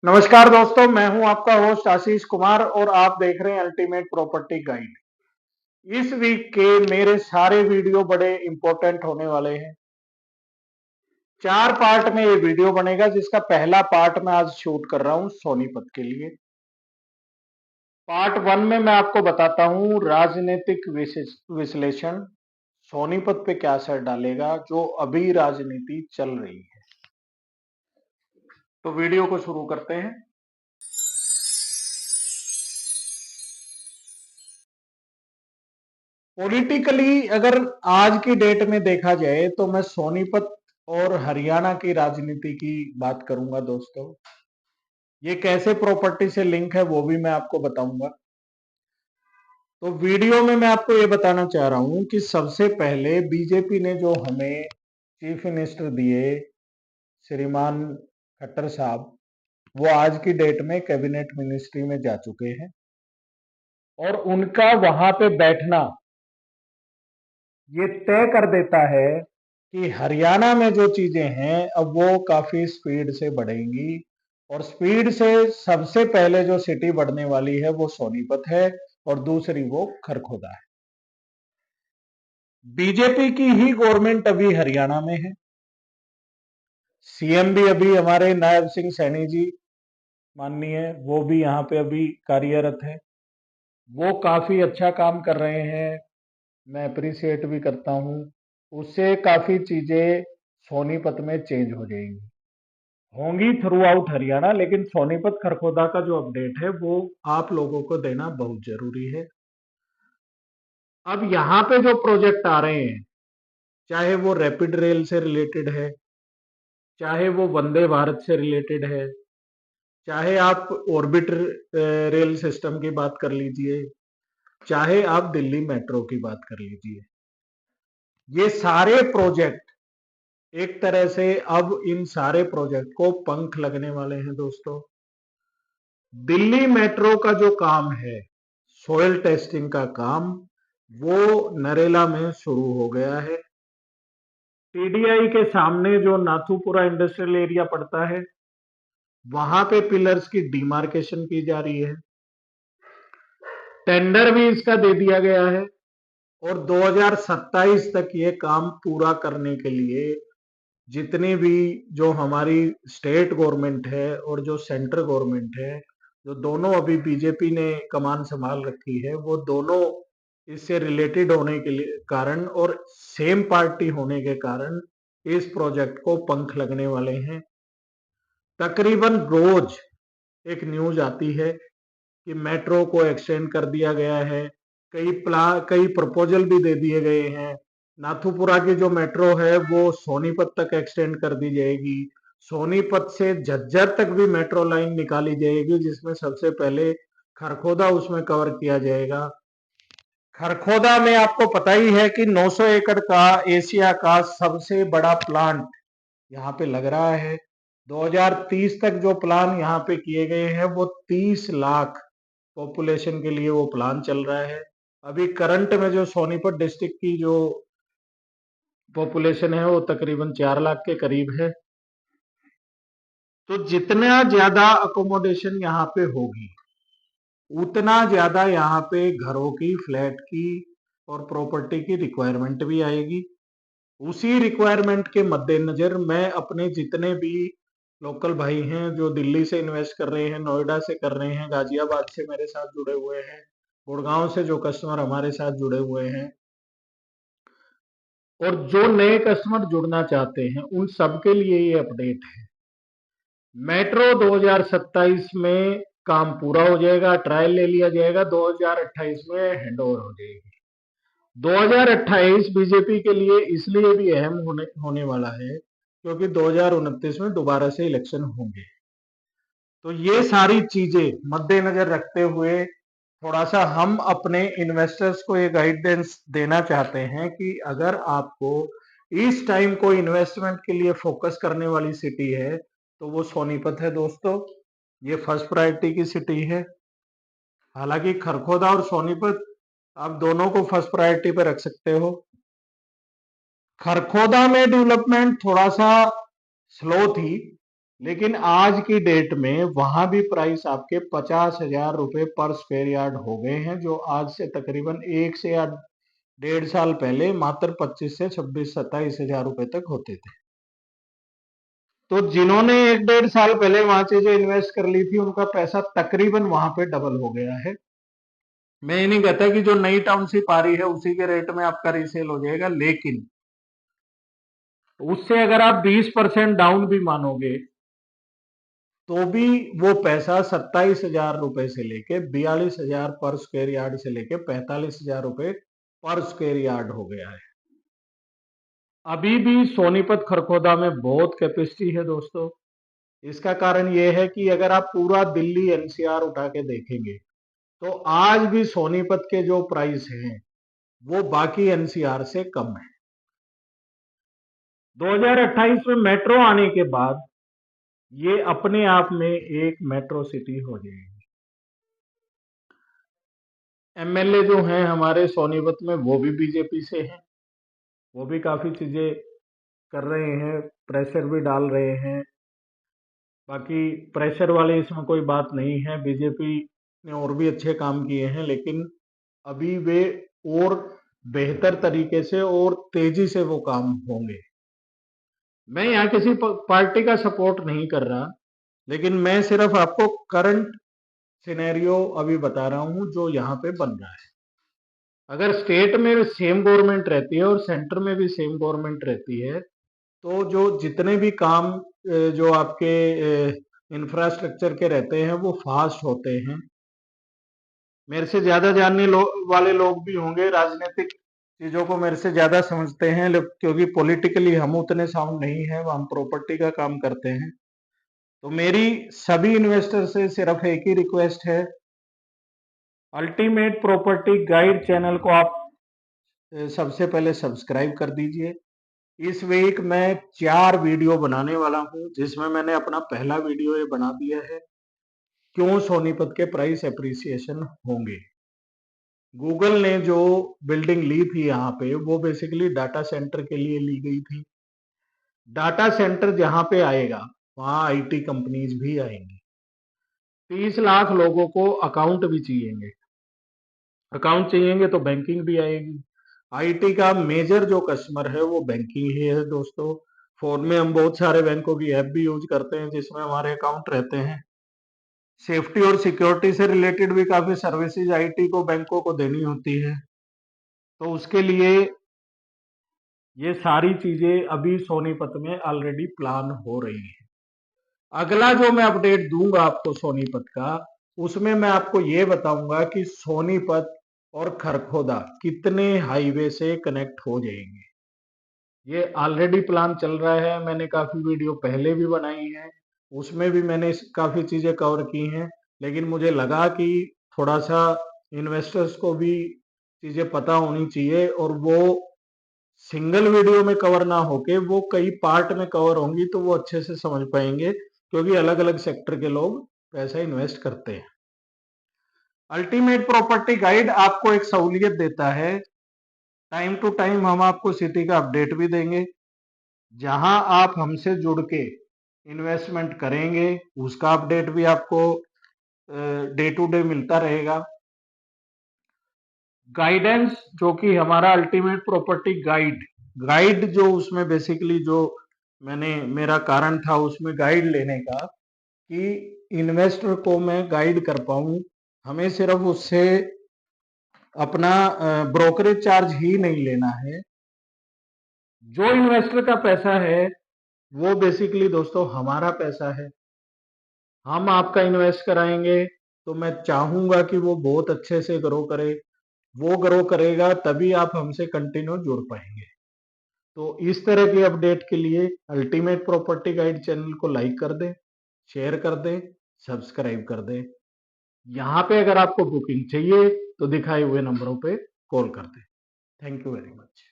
नमस्कार दोस्तों, मैं हूं आपका होस्ट आशीष कुमार और आप देख रहे हैं अल्टीमेट प्रॉपर्टी गाइड। इस वीक के मेरे सारे वीडियो बड़े इंपॉर्टेंट होने वाले हैं। 4 पार्ट में ये वीडियो बनेगा, जिसका पहला पार्ट मैं आज शूट कर रहा हूं सोनीपत के लिए। पार्ट 1 में मैं आपको बताता हूं राजनीतिक विश्लेषण सोनीपत पे क्या असर डालेगा, जो अभी राजनीति चल रही है। तो वीडियो को शुरू करते हैं। पॉलिटिकली अगर आज की डेट में देखा जाए तो मैं सोनीपत और हरियाणा की राजनीति की बात करूंगा दोस्तों। ये कैसे प्रॉपर्टी से लिंक है वो भी मैं आपको बताऊंगा। तो वीडियो में मैं आपको ये बताना चाह रहा हूं कि सबसे पहले बीजेपी ने जो हमें चीफ मिनिस्टर दिए, श्रीमान खट्टर साहब, वो आज की डेट में कैबिनेट मिनिस्ट्री में जा चुके हैं और उनका वहां पे बैठना ये तय कर देता है कि हरियाणा में जो चीजें हैं अब वो काफी स्पीड से बढ़ेंगी। और स्पीड से सबसे पहले जो सिटी बढ़ने वाली है वो सोनीपत है और दूसरी वो खरखोदा है। बीजेपी की ही गवर्नमेंट अभी हरियाणा में है। सीएम भी अभी हमारे नायब सिंह सैनी जी माननीय, वो भी यहाँ पे अभी कार्यरत है। वो काफी अच्छा काम कर रहे हैं, मैं अप्रिशिएट भी करता हूँ। उससे काफी चीजें सोनीपत में चेंज हो जाएंगी, होंगी थ्रू आउट हरियाणा, लेकिन सोनीपत खरखोदा का जो अपडेट है वो आप लोगों को देना बहुत जरूरी है। अब यहाँ पे जो प्रोजेक्ट आ रहे हैं, चाहे वो रैपिड रेल से रिलेटेड है, चाहे वो वंदे भारत से रिलेटेड है, चाहे आप ऑर्बिट रेल सिस्टम की बात कर लीजिए, चाहे आप दिल्ली मेट्रो की बात कर लीजिए, ये सारे प्रोजेक्ट एक तरह से अब इन सारे प्रोजेक्ट को पंख लगने वाले हैं दोस्तों। दिल्ली मेट्रो का जो काम है, सोयल टेस्टिंग का काम, वो नरेला में शुरू हो गया है। टीडीआई के सामने जो नाथुपुरा इंडस्ट्रियल एरिया पड़ता है, वहां पे पिलर्स की डिमार्केशन की जा रही है। टेंडर भी इसका दे दिया गया है और 2027 तक ये काम पूरा करने के लिए जितनी भी जो हमारी स्टेट गवर्नमेंट है और जो सेंट्रल गवर्नमेंट है, जो दोनों अभी बीजेपी ने कमान संभाल रखी है, वो दोनों इससे रिलेटेड होने के लिए कारण और सेम पार्टी होने के कारण इस प्रोजेक्ट को पंख लगने वाले हैं। तकरीबन रोज एक न्यूज आती है कि मेट्रो को एक्सटेंड कर दिया गया है, कई प्रपोजल भी दे दिए गए हैं। नाथुपुरा की जो मेट्रो है वो सोनीपत तक एक्सटेंड कर दी जाएगी। सोनीपत से झज्जर तक भी मेट्रो लाइन निकाली जाएगी, जिसमें सबसे पहले खरखोदा उसमें कवर किया जाएगा। खरखोदा में आपको पता ही है कि 900 एकड़ का एशिया का सबसे बड़ा प्लांट यहाँ पे लग रहा है। 2030 तक जो प्लान यहाँ पे किए गए हैं वो 30 लाख पॉपुलेशन के लिए वो प्लान चल रहा है। अभी करंट में जो सोनीपत डिस्ट्रिक्ट की जो पॉपुलेशन है वो तकरीबन 4 लाख के करीब है। तो जितना ज्यादा अकोमोडेशन यहाँ पे होगी, उतना ज्यादा यहाँ पे घरों की, फ्लैट की और प्रॉपर्टी की रिक्वायरमेंट भी आएगी। उसी रिक्वायरमेंट के मद्देनजर मैं अपने जितने भी लोकल भाई हैं जो दिल्ली से इन्वेस्ट कर रहे हैं, नोएडा से कर रहे हैं, गाजियाबाद से मेरे साथ जुड़े हुए हैं, गुड़गांव से जो कस्टमर हमारे साथ जुड़े हुए हैं और जो नए कस्टमर जुड़ना चाहते हैं, उन सबके लिए ये अपडेट है। मेट्रो 2027 में काम पूरा हो जाएगा, ट्रायल ले लिया जाएगा, 2028 में हैंडओवर हो जाएगी। 2028 बीजेपी के लिए इसलिए भी अहम होने वाला है क्योंकि 2029 में दोबारा से इलेक्शन होंगे। तो ये सारी चीजें मद्देनजर रखते हुए थोड़ा सा हम अपने इन्वेस्टर्स को ये गाइडेंस देना चाहते हैं कि अगर आपको इस टाइम को इन्वेस्टमेंट के लिए फोकस करने वाली सिटी है तो वो सोनीपत है दोस्तों। ये फर्स्ट प्रायोरिटी की सिटी है। हालांकि खरखोदा और सोनीपत आप दोनों को फर्स्ट प्रायोरिटी पे रख सकते हो। खरखोदा में डेवलपमेंट थोड़ा सा स्लो थी, लेकिन आज की डेट में वहां भी प्राइस आपके 50,000 रुपए पर स्क्वायर यार्ड हो गए हैं, जो आज से तकरीबन 1 से 1.5 साल पहले मात्र 25 से 26-27 हजार रुपए तक होते थे। तो जिन्होंने 1-1.5 साल पहले वहां चीजें इन्वेस्ट कर ली थी, उनका पैसा तकरीबन वहां पे डबल हो गया है। मैं ये नहीं कहता कि जो नई टाउनशिप आ रही है उसी के रेट में आपका रीसेल हो जाएगा, लेकिन उससे अगर आप 20% डाउन भी मानोगे तो भी वो पैसा 27,000 रुपए से लेके 42,000 पर स्क्वायर यार्ड से लेके 45,000 रुपए पर स्क्वायर यार्ड हो गया है। अभी भी सोनीपत खरखोदा में बहुत कैपेसिटी है दोस्तों। इसका कारण यह है कि अगर आप पूरा दिल्ली एनसीआर उठा के देखेंगे तो आज भी सोनीपत के जो प्राइस हैं वो बाकी एनसीआर से कम है। 2028 में मेट्रो आने के बाद ये अपने आप में एक मेट्रो सिटी हो जाएगी। एमएलए जो हैं हमारे सोनीपत में वो भी बीजेपी से हैं, वो भी काफी चीजें कर रहे हैं, प्रेशर भी डाल रहे हैं। बाकी प्रेशर वाले इसमें कोई बात नहीं है, बीजेपी ने और भी अच्छे काम किए हैं, लेकिन अभी वे और बेहतर तरीके से और तेजी से वो काम होंगे। मैं यहाँ किसी पार्टी का सपोर्ट नहीं कर रहा, लेकिन मैं सिर्फ आपको करंट सिनेरियो अभी बता रहा हूँ जो यहाँ पे बन रहा है। अगर स्टेट में सेम गवर्नमेंट रहती है और सेंटर में भी सेम गवर्नमेंट रहती है तो जो जितने भी काम जो आपके इंफ्रास्ट्रक्चर के रहते हैं वो फास्ट होते हैं। मेरे से ज्यादा जानने वाले लोग भी होंगे, राजनीतिक चीजों को मेरे से ज्यादा समझते हैं, क्योंकि पॉलिटिकली हम उतने साउंड नहीं है, हम प्रॉपर्टी का काम करते हैं। तो मेरी सभी इन्वेस्टर से सिर्फ एक ही रिक्वेस्ट है, अल्टीमेट प्रॉपर्टी गाइड चैनल को आप सबसे पहले सब्सक्राइब कर दीजिए। इस वीक मैं 4 वीडियो बनाने वाला हूं, जिसमें मैंने अपना पहला वीडियो ये बना दिया है, क्यों सोनीपत के प्राइस एप्रिसिएशन होंगे। गूगल ने जो बिल्डिंग ली थी यहाँ पे वो बेसिकली डाटा सेंटर के लिए ली गई थी। डाटा सेंटर जहां पे आएगा वहां आईटी कंपनीज भी आएंगी। 30 लाख लोगों को अकाउंट भी चाहिएंगे, अकाउंट चाहिएंगे तो बैंकिंग भी आएगी। आईटी का मेजर जो कस्टमर है वो बैंकिंग ही है दोस्तों। फोन में हम बहुत सारे बैंकों की ऐप भी यूज करते हैं जिसमें हमारे अकाउंट रहते हैं। सेफ्टी और सिक्योरिटी से रिलेटेड भी काफी सर्विसेज आईटी को बैंकों को देनी होती है, तो उसके लिए ये सारी चीजें अभी सोनीपत में ऑलरेडी प्लान हो रही है। अगला जो मैं अपडेट दूंगा आपको सोनीपत का, उसमें मैं आपको ये बताऊंगा कि सोनीपत और खरखोदा कितने हाईवे से कनेक्ट हो जाएंगे। ये ऑलरेडी प्लान चल रहा है, मैंने काफी वीडियो पहले भी बनाई है, उसमें भी मैंने काफी चीजें कवर की हैं, लेकिन मुझे लगा कि थोड़ा सा इन्वेस्टर्स को भी चीजें पता होनी चाहिए और वो सिंगल वीडियो में कवर ना होके वो कई पार्ट में कवर होंगी तो वो अच्छे से समझ पाएंगे, क्योंकि अलग अलग सेक्टर के लोग पैसा इन्वेस्ट करते हैं। अल्टीमेट प्रॉपर्टी गाइड आपको एक सहूलियत देता है, टाइम टू टाइम हम आपको सिटी का अपडेट भी देंगे। जहां आप हमसे जुड़ के इन्वेस्टमेंट करेंगे उसका अपडेट भी आपको डे टू डे मिलता रहेगा। गाइडेंस जो कि हमारा अल्टीमेट प्रॉपर्टी गाइड जो उसमें बेसिकली जो मैंने मेरा कारण था उसमें गाइड लेने का कि इन्वेस्टर को मैं गाइड कर पाऊं, हमें सिर्फ उससे अपना ब्रोकरेज चार्ज ही नहीं लेना है। जो इन्वेस्टर का पैसा है वो बेसिकली दोस्तों हमारा पैसा है, हम आपका इन्वेस्ट कराएंगे तो मैं चाहूंगा कि वो बहुत अच्छे से ग्रो करे, वो ग्रो करेगा तभी आप हमसे कंटिन्यू जुड़ पाएंगे। तो इस तरह के अपडेट के लिए अल्टीमेट प्रॉपर्टी गाइड चैनल को लाइक कर दें, शेयर कर दें, सब्सक्राइब कर दें। यहाँ पे अगर आपको बुकिंग चाहिए तो दिखाए हुए नंबरों पे कॉल कर दें। Thank you very much.